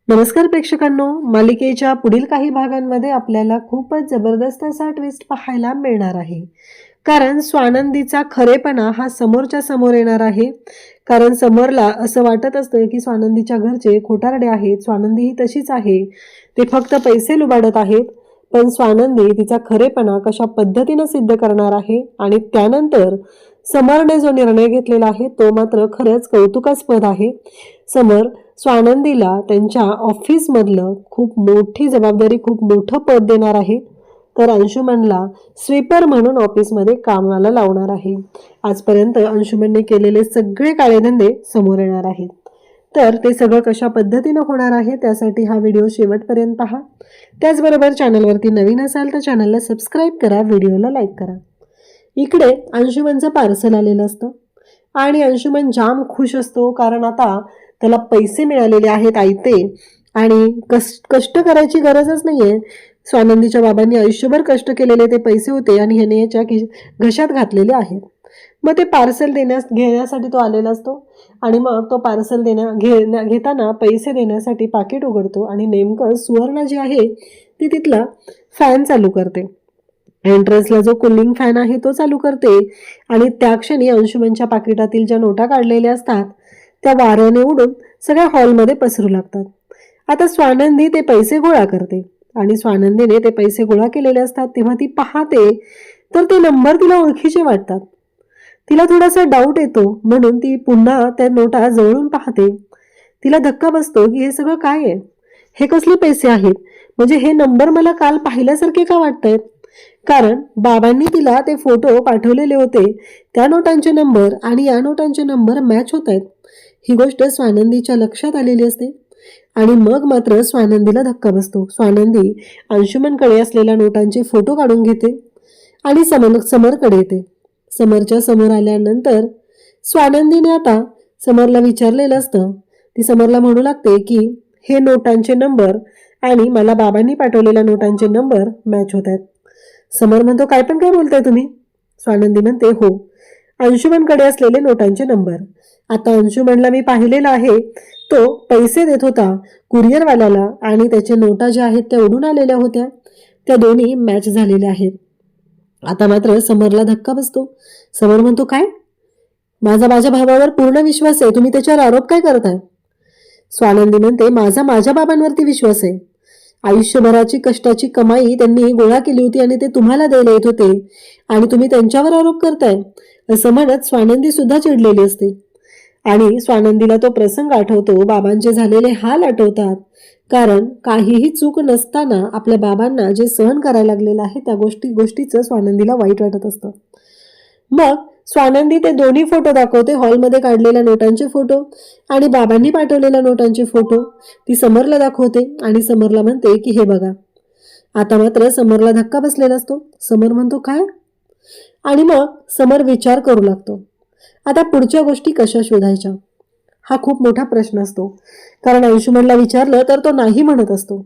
नमस्कार प्रेक्षकांनो, मालिकेच्या पुढील काही भागांमध्ये आपल्याला खूपच जबरदस्त असा ट्विस्ट पाहायला मिळणार आहे. कारण स्वानंदीचा खरेपणा हा समोरच्या समोर येणार आहे. कारण समोरला असं वाटत असतं की स्वानंदीच्या घरचे खोटारडे आहेत, स्वानंदी ही तशीच आहे, ते फक्त पैसे लुबाडत आहेत. पण स्वानंदी तिचा खरेपणा कशा पद्धतीनं सिद्ध करणार आहे आणि त्यानंतर समरने जो निर्णय घेतलेला आहे तो मात्र खरंच कौतुकास्पद आहे. समर स्वानंदीला त्यांच्या ऑफिसमधलं खूप मोठी जबाबदारी, खूप मोठं पद देणार आहे. तर अंशुमनला स्वीपर म्हणून ऑफिसमध्ये कामाला लावणार आहे. आजपर्यंत अंशुमनने केलेले सगळे काळेधंदे समोर येणार आहेत. तर ते सगळं कशा पद्धतीनं होणार आहे त्यासाठी हा व्हिडिओ शेवटपर्यंत पहा. त्याचबरोबर चॅनलवरती नवीन असाल तर चॅनलला सबस्क्राईब करा, व्हिडिओला लाईक करा. इकडे अंशुमनचं पार्सल आलेलं असतं आणि अंशुमन जाम खुश असतो. कारण आता त्याला पैसे मिळालेले आहेत आयते आणि कष्ट करायची गरजच नाहीये. स्वानंदीच्या बाबांनी आयुष्यभर कष्ट केलेले ते पैसे होते आणि ह्याने याच्या घशात घातलेले आहेत. मग ते पार्सल घेण्यासाठी तो आलेला असतो आणि मग तो पार्सल घेताना पैसे देण्यासाठी पाकिट उघडतो आणि नेमकं सुवर्णा जी आहे ती तिथला फॅन चालू करते. एंट्रन्सला जो कूलिंग फॅन आहे तो चालू करते आणि त्या क्षणी अंशुमनच्या पाकिटातील ज्या नोटा काढलेल्या असतात त्या वाऱ्याने उडून सगळ्या हॉलमध्ये पसरू लागतात. आता स्वानंदी ते पैसे गोळा करते आणि स्वानंदीने ते पैसे गोळा केलेले असतात तेव्हा ती पाहते तर ते नंबर तिला ओळखीचे वाटतात. तिला थोडासा डाऊट येतो म्हणून ती पुन्हा त्या नोटा जवळून पाहते. तिला धक्का बसतो की हे सगळं काय आहे, हे कसले पैसे आहेत, म्हणजे हे नंबर मला काल पाहिल्यासारखे का वाटतायत. कारण बाबांनी तिला ते फोटो पाठवलेले होते, त्या नोटांचे नंबर आणि या नोटांचे नंबर मॅच होत आहेत. ही गोष्ट स्वानंदीच्या लक्षात आलेली असते आणि मग मात्र स्वानंदीला धक्का बसतो. स्वानंदी अंशुमनकडे असलेल्या नोटांचे फोटो काढून घेते आणि समरकडे येते. समरच्या समोर आल्यानंतर स्वानंदीने आता समरला विचारलेलं असतं. ती समरला म्हणू लागते की हे नोटांचे नंबर आणि मला बाबांनी पाठवलेल्या नोटांचे नंबर मॅच होत आहेत. समर म्हणतो काय बोलताय तुम्ही. स्वानंदी म्हणते हो, अंशुमनकडे असलेले नोटांचे नंबर. आता अंशुमनला मी पाहिलेला आहे, तो पैसे देत होता कुरिअरवाल्याला आणि त्याचे नोटा ज्या आहेत त्या उडून आलेल्या होत्या, त्या दोन्ही मॅच झालेल्या आहेत. आता मात्र समरला धक्का बसतो. समर म्हणतो काय, माझा माझ्या भावावर पूर्ण विश्वास आहे, तुम्ही त्याच्यावर आरोप काय करताय. स्वानंदी म्हणते माझ्या बाबांवरती विश्वास आहे. आयुष्यभराची कष्टाची कमाई त्यांनी गोळा केली होती आणि ते तुम्हाला द्यायला येत होते आणि तुम्ही त्यांच्यावर आरोप करताय असं म्हणत स्वानंदी सुद्धा चिडलेली असते. आणि स्वानंदीला तो प्रसंग आठवतो, बाबांचे झालेले हाल आठवतात. कारण काहीही चूक नसताना आपल्या बाबांना जे सहन करायला लागलेलं आहे त्या गोष्टीचं स्वानंदीला वाईट वाटत असतं. मग स्वानंदी ते दोन्ही फोटो दाखवते, हॉलमध्ये काढलेल्या नोटांचे फोटो आणि बाबांनी पाठवलेल्या नोटांचे फोटो ती समरला दाखवते आणि समरला म्हणते की हे बघा. आता मात्र समरला धक्का बसलेला असतो. समर म्हणतो काय, आणि मग समर विचार करू लागतो. आता पुढच्या गोष्टी कशा शोधायच्या हा खूप मोठा प्रश्न असतो. कारण अंशुमनला विचारलं तर तो नाही म्हणत असतो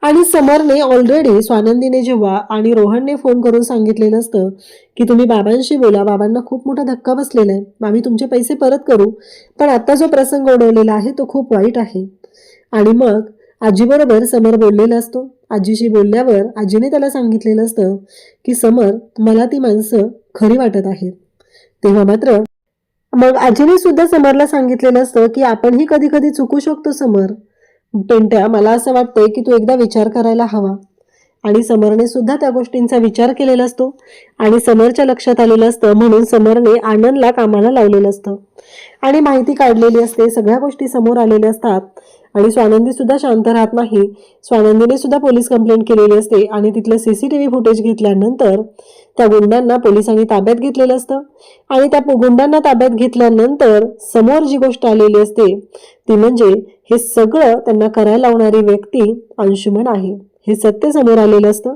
आणि समरने ऑलरेडी स्वानंदीने जेव्हा आणि रोहनने फोन करून सांगितलेलं असतं की तुम्ही बाबांशी बोला, बाबांना खूप मोठा धक्का बसलेला आहे, आम्ही तुमचे पैसे परत करू, पण आता जो प्रसंग ओढवलेला आहे तो खूप वाईट आहे. आणि मग आजीबरोबर समर बोललेला असतो. आजीशी बोलल्यावर आजीने त्याला सांगितलेलं असतं की समर, मला ती माणसं खरी वाटत आहेत. तेव्हा मात्र मग आजीने सुद्धा समरला सांगितलेलं असतं की आपणही कधी कधी चुकू शकतो समर. पेंट्या, मला असं वाटतंय की तू एकदा विचार करायला हवा. आणि समरने सुद्धा त्या गोष्टींचा विचार केलेला असतो आणि समरच्या लक्षात आलेलं असतं म्हणून समरने आनंदला कामाला लावलेलं असतं आणि माहिती काढलेली असते, सगळ्या गोष्टी समोर आलेल्या असतात. आणि स्वानंदी सुद्धा शांत राहत नाही. स्वानंदीने सुद्धा पोलीस कंप्लेंट केलेली असते आणि तिथलं CCTV फुटेज घेतल्यानंतर त्या गुंडांना पोलिसांनी ताब्यात घेतलेलं असतं आणि त्या गुंडांना ताब्यात घेतल्यानंतर समोर जी गोष्ट आलेली असते ती म्हणजे हे सगळं त्यांना करायला लावणारी व्यक्ती अंशुमन आहे, हे सत्य समोर आलेलं असतं.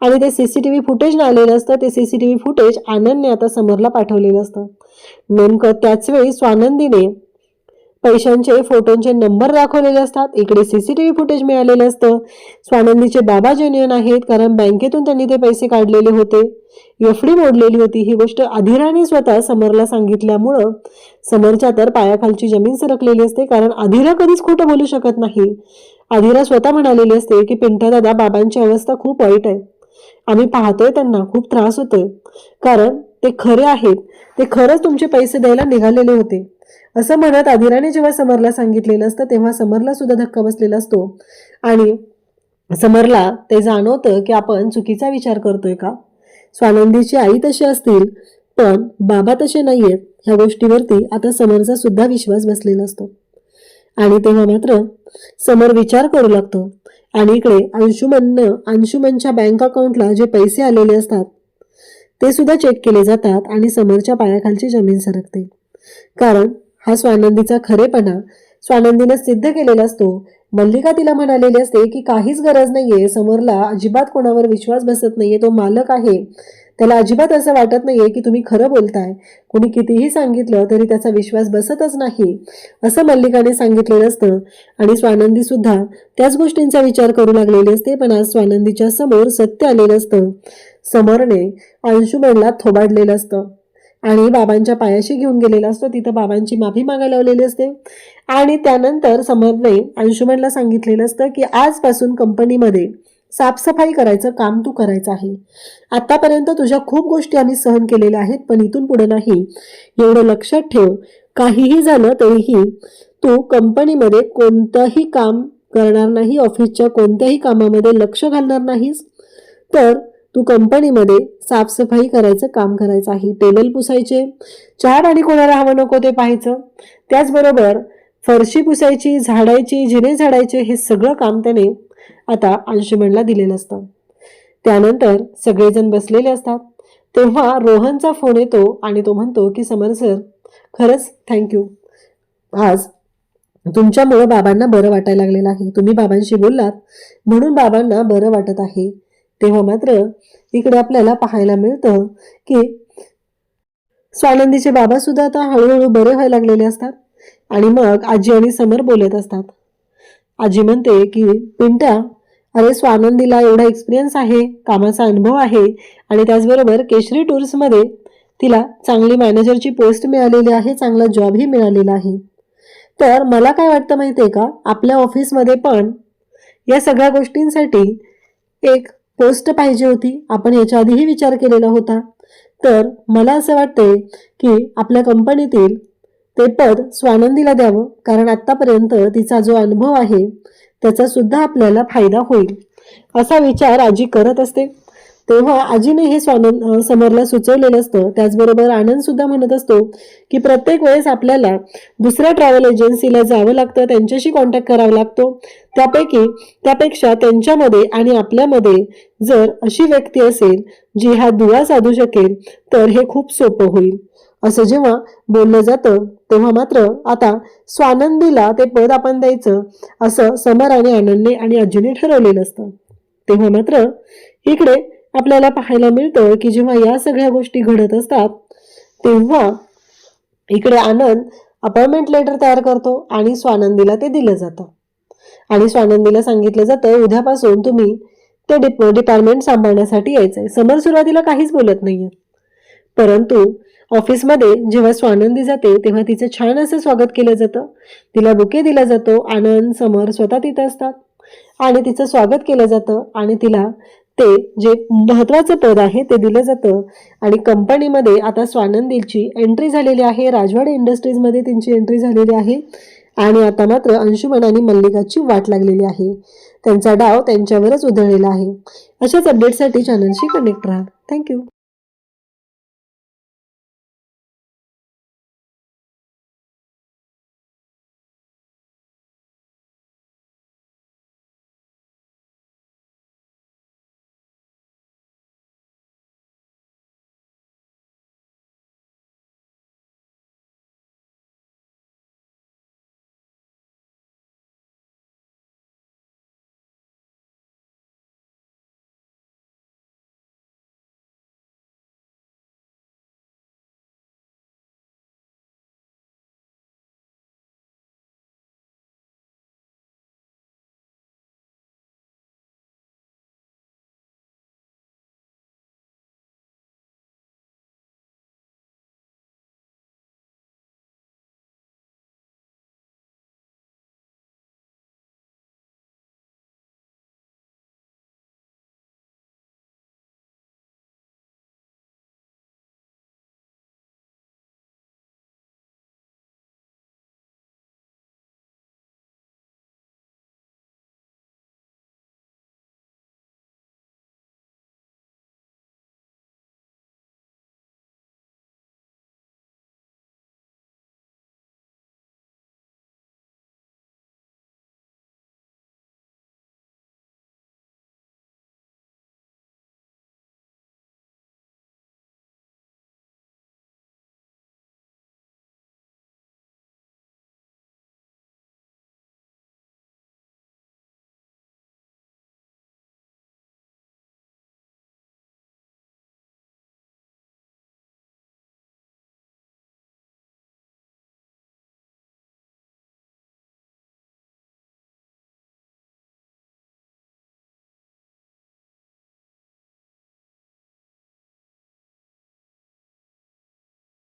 आणि ते CCTV फुटेज आलेलं असतं, ते CCTV फुटेज आनंदने आता समोरला पाठवलेलं असतं. नेमकं त्याच वेळी स्वानंदीने पैशांचे फोटोंचे नंबर दाखवलेले असतात. इकडे सीसीटीव्ही फुटेज मिळालेलं असतं. स्वानंदीचे बाबा जेन्युइन आहेत, कारण बँकेतून त्यांनी ते पैसे काढलेले होते. एफडी मोडलेली होती. ही गोष्ट अधीराने स्वतः समरला सांगितल्यामुळं समरच्या तर पायाखालची जमीन सरकलेली असते, कारण अधीरा कधीच खोटं बोलू शकत नाही. अधीरा स्वतः म्हणालेली असते की पिंटा दादा, बाबांची अवस्था खूप वाईट आहे, आम्ही पाहतोय, त्यांना खूप त्रास होतोय, कारण ते खरे आहेत, ते खरंच तुमचे पैसे द्यायला निघालेले होते, असं म्हणत अधीराने जेव्हा समरला सांगितलेलं असतं तेव्हा समरला सुद्धा धक्का बसलेला असतो आणि समरला ते जाणवतं की आपण चुकीचा विचार करतोय का. स्वानंदीची आई तशी असतील पण बाबा तसे नाहीयेत, ह्या गोष्टीवरती आता समरचा सुद्धा विश्वास बसलेला असतो. आणि तेव्हा मात्र समर विचार करू लागतो आणि इकडे अंशुमनच्या बँक अकाउंटला जे पैसे आलेले असतात ते सुद्धा चेक केले जातात आणि समरच्या पायाखालची जमीन सरकते, कारण हा स्वानंदीचा खरेपणा स्वानंदीने सिद्ध केलेला असतो. मल्लिका तिला म्हणालेली असते की काहीच गरज नाहीये, समरला अजिबात कोणावर विश्वास बसत नाहीये, तो मालक आहे, त्याला अजिबात असं वाटत नाहीये की तुम्ही खरं बोलताय, कोणी कितीही सांगितलं तरी त्याचा विश्वास बसतच नाही, असं मल्लिकाने सांगितलेलं असतं. आणि स्वानंदी सुद्धा त्याच गोष्टींचा विचार करू लागलेली असते. पण आज स्वानंदीच्या समोर सत्य आलेलं असतं. समरने अंशुमनला थोबाडलेलं असतं आणि बाबांच्या पायाशी घेऊन गेलेला असतो. तिथं बाबांची माफी मागायला लावलेली असते आणि त्यानंतर समरने अंशुमनला सांगितलेलं असतं की आजपासून कंपनीमध्ये साफसफाई करायचं काम तू करायचं आहे. आतापर्यंत तुझ्या खूप गोष्टी आम्ही सहन केलेल्या आहेत, पण इथून पुढे नाही. एवढं लक्षात ठेव, काहीही झालं तरीही तू कंपनीमध्ये कोणतंही काम करणार नाही, ऑफिसच्या कोणत्याही कामामध्ये लक्ष घालणार नाहीस, तर तू कंपनीमध्ये साफसफाई करायचं काम करायचं आहे. टेबल पुसायचे, चहा पाणी कोणाला हवं नको ते पाहायचं, त्याचबरोबर फरशी पुसायची, झाडायची, जिने झाडायचे, हे सगळं काम त्याने आता अंशुमनला दिलेलं असतं. त्यानंतर सगळेजण बसलेले असतात तेव्हा रोहनचा फोन येतो आणि तो म्हणतो की समर सर, खरंच थँक्यू, आज तुमच्यामुळे बाबांना बरं वाटायला लागलेलं आहे, तुम्ही बाबांशी बोललात म्हणून बाबांना बरं वाटत आहे. तेव्हा मात्र इकडे आपल्याला पाहायला मिळतं की स्वानंदीचे बाबा सुद्धा आता हळूहळू बरे व्हायला लागलेले असतात आणि मग आजी आणि समर बोलत असतात. आजी म्हणते की पिंट्या, अरे स्वानंदीला एवढा एक्सपिरियन्स आहे, कामाचा अनुभव आहे आणि त्याचबरोबर केशरी टूर्समध्ये तिला चांगली मॅनेजरची पोस्ट मिळालेली आहे, चांगला जॉबही मिळालेला आहे. तर मला काय वाटतं माहितीये का, आपल्या ऑफिसमध्ये पण या सगळ्या गोष्टींसाठी एक पोस्ट पाहिजे होती. आपण याच्या आधीही विचार केलेला होता. तर मला असं वाटतंय की आपल्या कंपनीतील ते पद स्वानंदीला द्यावं, कारण आतापर्यंत तिचा जो अनुभव आहे त्याचा सुद्धा आपल्याला फायदा होईल, असा विचार आजी करत असते. तेव्हा आजीने हे समरला सुचवलेलं असतं. त्याचबरोबर आनंद सुद्धा म्हणत असतो की प्रत्येक वेळेस आपल्याला दुसऱ्या ट्रॅव्हल एजन्सीला जावं लागतं, त्यांच्याशी कॉन्टॅक्ट करावा लागतो, त्यापेक्षा त्यांच्यामध्ये आणि आपल्यामध्ये जर अशी व्यक्ती असेल जी हा दुवा साधू शकेल तर हे खूप सोपं होईल, असं जेव्हा बोललं जातं तेव्हा मात्र आता स्वानंदीला ते पद आपण द्यायचं असं समर आणि आनंदने आणि आजीने ठरवलेलं असतं. तेव्हा मात्र इकडे आपल्याला पाहायला मिळतं की जेव्हा या सगळ्या गोष्टी घडत असतात तेव्हा इकडे आनंद अपॉइंटमेंट लेटर तयार करतो आणि स्वानंदीला ते दिलं जातं आणि स्वानंदीला सांगितलं जातं उद्यापासून तुम्ही ते डिपार्टमेंट सांभाळण्यासाठी यायचंय. समर सुरुवातीला काहीच बोलत नाहीये, परंतु ऑफिसमध्ये जेव्हा स्वानंदी जाते तेव्हा तिचं छान असं स्वागत केलं जातं, तिला बुके दिला जातो. आनंद, समर स्वतः तिथे असतात आणि तिचं स्वागत केलं जातं आणि तिला ते जे महत्वाचं पद आहे ते दिलं जातं आणि कंपनीमध्ये आता स्वानंदीची एंट्री झालेली आहे. राजवाडे इंडस्ट्रीजमध्ये त्यांची एंट्री झालेली आहे आणि आता मात्र अंशुमन आणि मल्लिकाची वाट लागलेली आहे. त्यांचा डाव त्यांच्यावरच उधळलेला आहे. अशाच अपडेटसाठी चॅनलशी कनेक्ट राहा. थँक्यू.